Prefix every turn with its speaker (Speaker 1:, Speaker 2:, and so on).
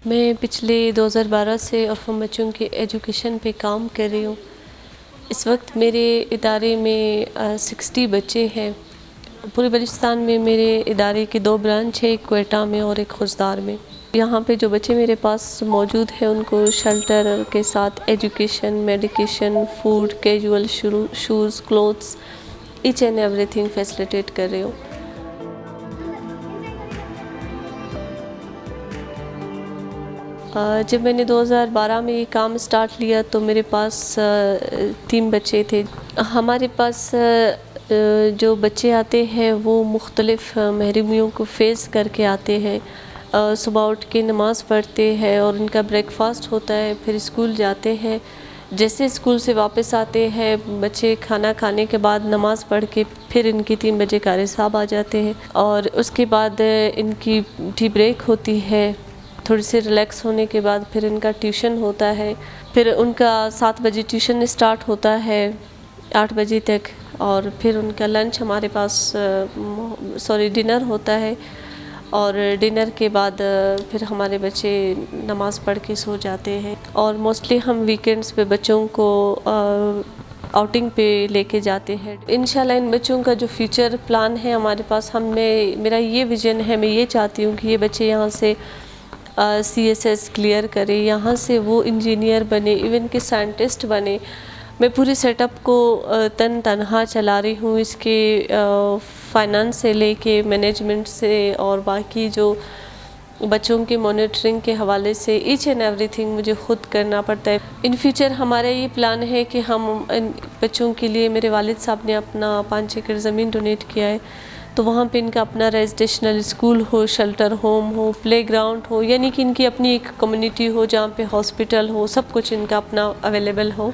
Speaker 1: میں پچھلے 2012 سے عرفان بچوں کے ایجوکیشن پہ کام کر رہی ہوں۔ اس وقت میرے ادارے میں 60 بچے ہیں۔ پورے بلوچستان میں میرے ادارے کی 2 برانچ ہے، ایک کوئٹہ میں اور ایک خوزدار میں۔ یہاں پہ جو بچے میرے پاس موجود ہیں ان کو شیلٹر کے ساتھ education, medication, food, casual shoes, clothes, each and everything facilitate کر رہی ہوں۔ جب میں نے 2012 میں یہ کام سٹارٹ لیا تو میرے پاس 3 بچے تھے۔ ہمارے پاس جو بچے آتے ہیں وہ مختلف محرومیوں کو فیس کر کے آتے ہیں۔ صبح اٹھ کے نماز پڑھتے ہیں اور ان کا بریک فاسٹ ہوتا ہے، پھر اسکول جاتے ہیں۔ جیسے اسکول سے واپس آتے ہیں بچے، کھانا کھانے کے بعد نماز پڑھ کے پھر ان کی 3 بجے قاری صاحب آ جاتے ہیں، اور اس کے بعد ان کی ٹی بریک ہوتی ہے۔ تھوڑی سی ریلیکس ہونے کے بعد پھر ان کا ٹیوشن ہوتا ہے، پھر ان کا 7 بجے ٹیوشن سٹارٹ ہوتا ہے 8 بجے تک، اور پھر ان کا لنچ ہمارے پاس ڈنر ہوتا ہے، اور ڈنر کے بعد پھر ہمارے بچے نماز پڑھ کے سو جاتے ہیں۔ اور موسٹلی ہم ویکینڈز پہ بچوں کو آؤٹنگ پہ لے کے جاتے ہیں۔ انشاءاللہ ان بچوں کا جو فیوچر پلان ہے ہمارے پاس، میرا یہ ویژن ہے، میں یہ چاہتی ہوں کہ یہ بچے یہاں سے CSS کلیئر کرے، یہاں سے وہ انجینئر بنے، ایون کہ سائنٹسٹ بنے۔ میں پوری سیٹ اپ کو تنہا چلا رہی ہوں، اس کے فائنانس سے لے کے مینجمنٹ سے اور باقی جو بچوں کے مانیٹرنگ کے حوالے سے ایچ اینڈ ایوری تھنگ مجھے خود کرنا پڑتا ہے۔ ان فیوچر ہمارا یہ پلان ہے کہ ہم ان بچوں کے لیے، میرے والد صاحب نے اپنا 5 ایکڑ زمین ڈونیٹ کیا ہے، تو وہاں پہ ان کا اپنا ریزیڈینشل اسکول ہو، شیلٹر ہوم ہو، پلے گراؤنڈ ہو، یعنی کہ ان کی اپنی ایک کمیونٹی ہو جہاں پہ ہاسپٹل ہو، سب کچھ ان کا اپنا اویلیبل ہو۔